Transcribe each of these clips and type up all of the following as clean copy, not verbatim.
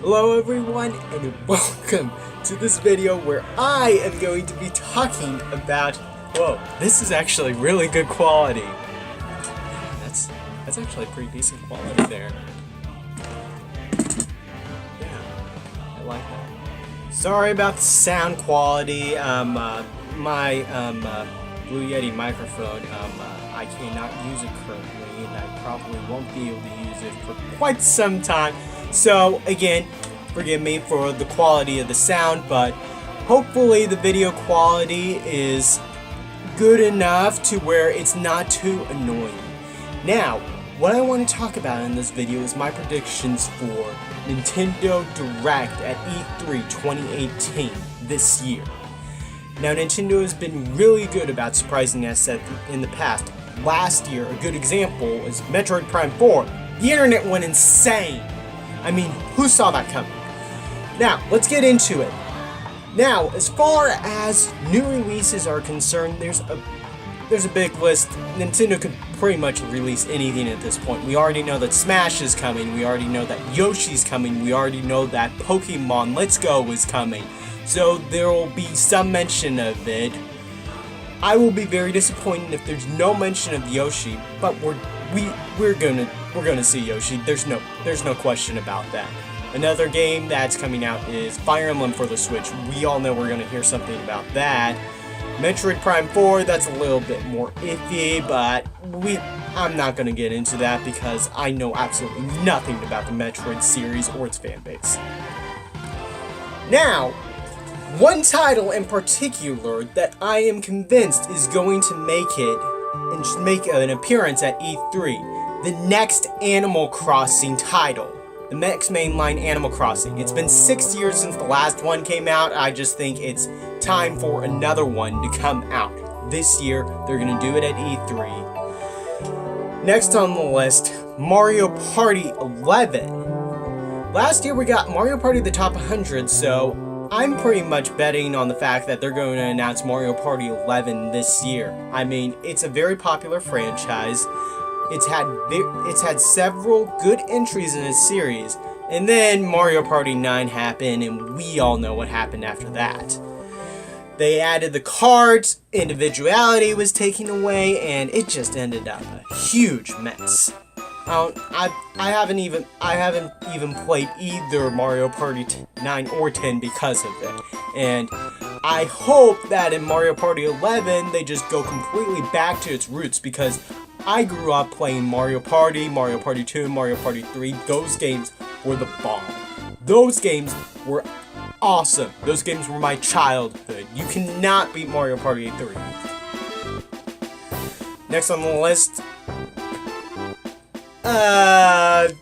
Hello everyone and welcome to this video where I am going to be talking about, whoa, this is actually really good quality. That's actually pretty decent quality there. Yeah, I like that. Sorry about the sound quality. My Blue Yeti microphone, I cannot use it currently, and I probably won't be able to use it for quite some time. So again, forgive me for the quality of the sound, but hopefully the video quality is good enough to where it's not too annoying. Now, what I want to talk about in this video is my predictions for Nintendo Direct at E3 2018 this year. Now, Nintendo has been really good about surprising us in the past. Last year, a good example is Metroid Prime 4. The internet went insane. I mean, who saw that coming? Now, let's get into it. Now, as far as new releases are concerned, there's a big list. Nintendo could pretty much release anything at this point. We already know that Smash is coming. We already know that Yoshi's coming. We already know that Pokemon Let's Go is coming. So there will be some mention of it. I will be very disappointed if there's no mention of Yoshi, but we're gonna see Yoshi. There's no question about that. Another game that's coming out is Fire Emblem for the Switch. We all know we're gonna hear something about that. Metroid Prime 4, that's a little bit more iffy, but I'm not gonna get into that because I know absolutely nothing about the Metroid series or its fan base. Now, one title in particular that I am convinced is going to make an appearance at E3, the next Animal Crossing title. The next mainline Animal Crossing. It's been 6 years since the last one came out. I just think it's time for another one to come out. This year, they're going to do it at E3. Next on the list, Mario Party 11. Last year we got Mario Party the Top 100, so I'm pretty much betting on the fact that they're going to announce Mario Party 11 this year. I mean, it's a very popular franchise. It's had several good entries in its series, and then Mario Party 9 happened, and we all know what happened after that. They added the cards, individuality was taken away, and it just ended up a huge mess. I haven't even played either Mario Party 9 or 10 because of it, and I hope that in Mario Party 11 they just go completely back to its roots, because I grew up playing Mario Party 2, Mario Party 3. Those games were the bomb. Those games were awesome. Those games were my childhood. You cannot beat Mario Party 3. Next on the list,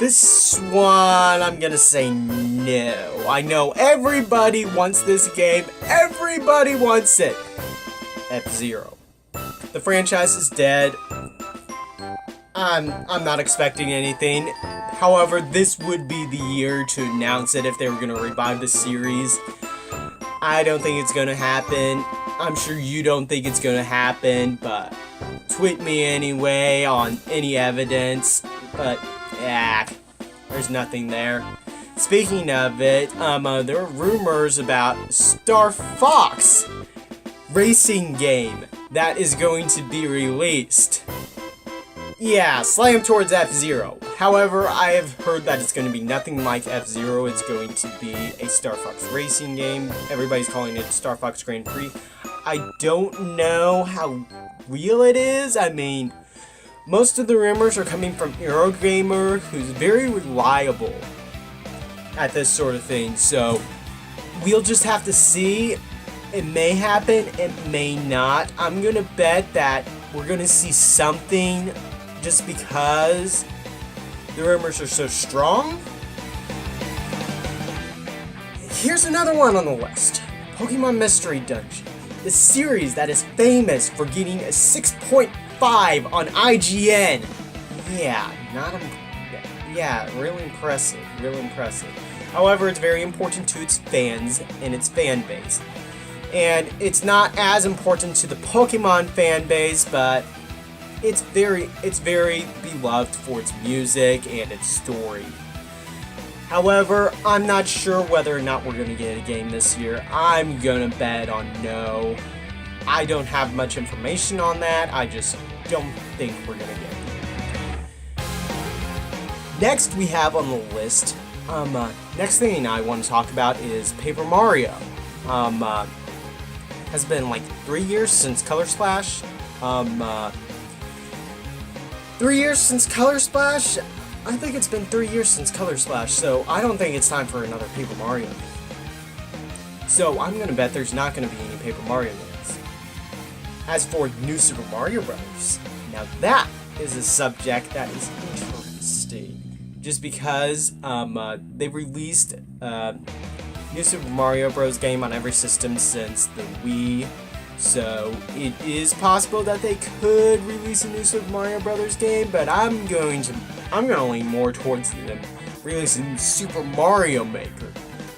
this one, I'm gonna say no. I know everybody wants this game. Everybody wants it. F-Zero. The franchise is dead. I'm not expecting anything. However, this would be the year to announce it if they were going to revive the series. I don't think it's going to happen. I'm sure you don't think it's going to happen, but tweet me anyway on any evidence. But, yeah, there's nothing there. Speaking of it, there are rumors about Star Fox racing game that is going to be released. Yeah, slam towards F-Zero. However, I have heard that it's going to be nothing like F-Zero. It's going to be a Star Fox racing game. Everybody's calling it Star Fox Grand Prix. I don't know how real it is. I mean, most of the rumors are coming from Eurogamer, who's very reliable at this sort of thing. So, we'll just have to see. It may happen, it may not. I'm going to bet that we're going to see something just because the rumors are so strong. Here's another one on the list. Pokemon Mystery Dungeon. The series that is famous for getting a 6.5 on IGN. Yeah, really impressive. Really impressive. However, it's very important to its fans and its fan base. And it's not as important to the Pokemon fan base, but it's very beloved for its music and its story. However, I'm not sure whether or not we're going to get a game this year. I'm going to bet on no. I don't have much information on that. I just don't think we're going to get it. Next we have on the list, next thing I want to talk about is Paper Mario. Has been like 3 years since Color Splash. 3 years since Color Splash? I think it's been 3 years since Color Splash, so I don't think it's time for another Paper Mario. So I'm gonna bet there's not gonna be any Paper Mario games. As for New Super Mario Bros., now that is a subject that is interesting. Just because they've released New Super Mario Bros. Game on every system since the Wii. So it is possible that they could release a New Super Mario Bros. Game, but I'm gonna lean more towards them releasing Super Mario Maker.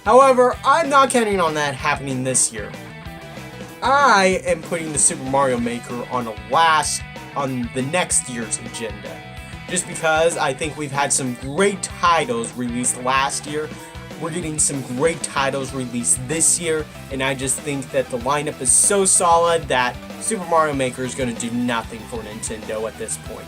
However, I'm not counting on that happening this year. I am putting the Super Mario Maker on the next year's agenda. Just because I think we've had some great titles released last year. We're getting some great titles released this year, and I just think that the lineup is so solid that Super Mario Maker is going to do nothing for Nintendo at this point.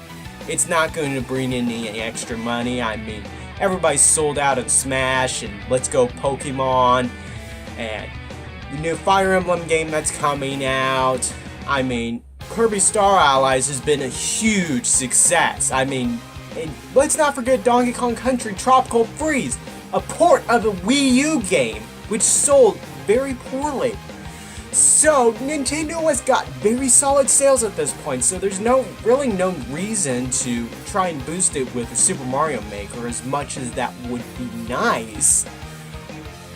It's not going to bring in any extra money. I mean, everybody's sold out of Smash and Let's Go Pokemon, and the new Fire Emblem game that's coming out. I mean, Kirby Star Allies has been a huge success. I mean, and let's not forget Donkey Kong Country Tropical Freeze, a port of a Wii U game, which sold very poorly. So, Nintendo has got very solid sales at this point, so there's really no reason to try and boost it with a Super Mario Maker, as much as that would be nice.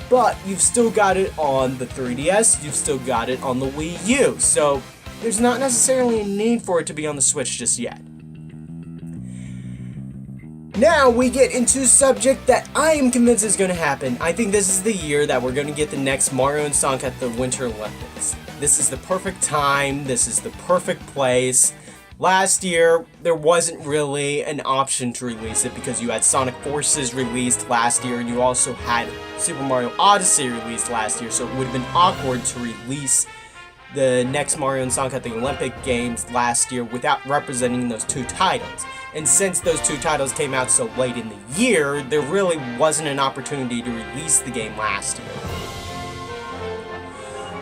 But you've still got it on the 3DS, you've still got it on the Wii U, so there's not necessarily a need for it to be on the Switch just yet. Now we get into a subject that I am convinced is going to happen. I think this is the year that we're going to get the next Mario and Sonic at the Winter Olympics. This is the perfect time, this is the perfect place. Last year, there wasn't really an option to release it because you had Sonic Forces released last year and you also had Super Mario Odyssey released last year, so it would have been awkward to release the next Mario and Sonic at the Olympic Games last year without representing those two titles. And since those two titles came out so late in the year, there really wasn't an opportunity to release the game last year.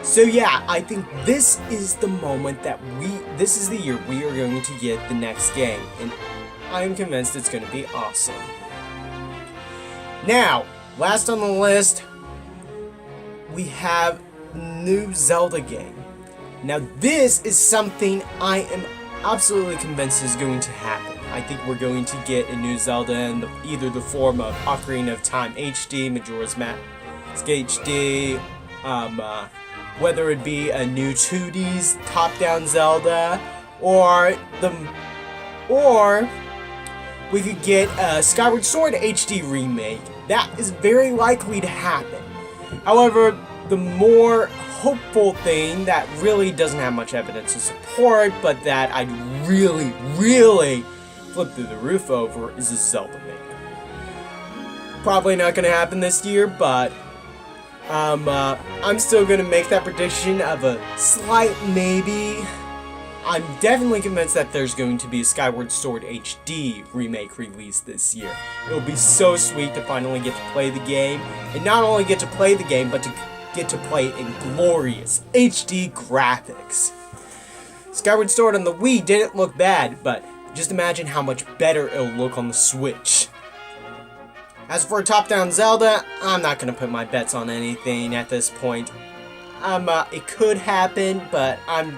So yeah, I think this is the moment that this is the year we are going to get the next game, and I am convinced it's going to be awesome. Now, last on the list, we have new Zelda game. Now this is something I am absolutely convinced is going to happen. I think we're going to get a new Zelda in either the form of Ocarina of Time HD, Majora's Mask HD, whether it be a new 2D's top-down Zelda, or we could get a Skyward Sword HD remake. That is very likely to happen. However, the more hopeful thing that really doesn't have much evidence to support, but that I'd really flip through the roof over, is a Zelda Maker. Probably not going to happen this year, but I'm still going to make that prediction of a slight maybe. I'm definitely convinced that there's going to be a Skyward Sword HD remake released this year. It'll be so sweet to finally get to play the game, and not only get to play the game, but to get to play it in glorious HD graphics. Skyward Sword on the Wii didn't look bad, but just imagine how much better it'll look on the Switch. As for a top-down Zelda, I'm not going to put my bets on anything at this point. It could happen, but I'm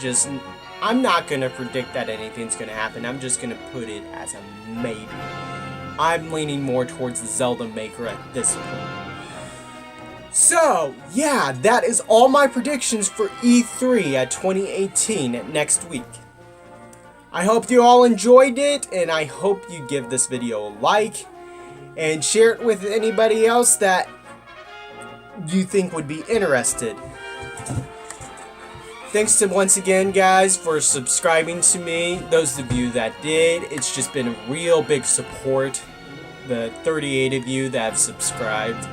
not going to predict that anything's going to happen. I'm just going to put it as a maybe. I'm leaning more towards the Zelda Maker at this point. So, yeah, that is all my predictions for E3 at 2018 next week. I hope you all enjoyed it, and I hope you give this video a like, and share it with anybody else that you think would be interested. Thanks to once again, guys, for subscribing to me. Those of you that did, it's just been a real big support. the 38 of you that have subscribed.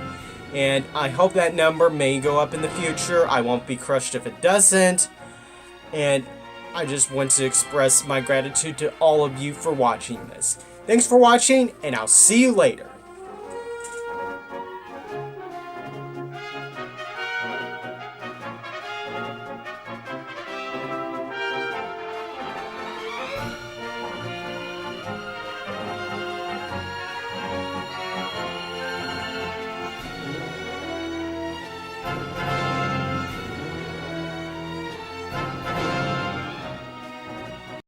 And I hope that number may go up in the future. I won't be crushed if it doesn't. And I just want to express my gratitude to all of you for watching this. Thanks for watching, and I'll see you later.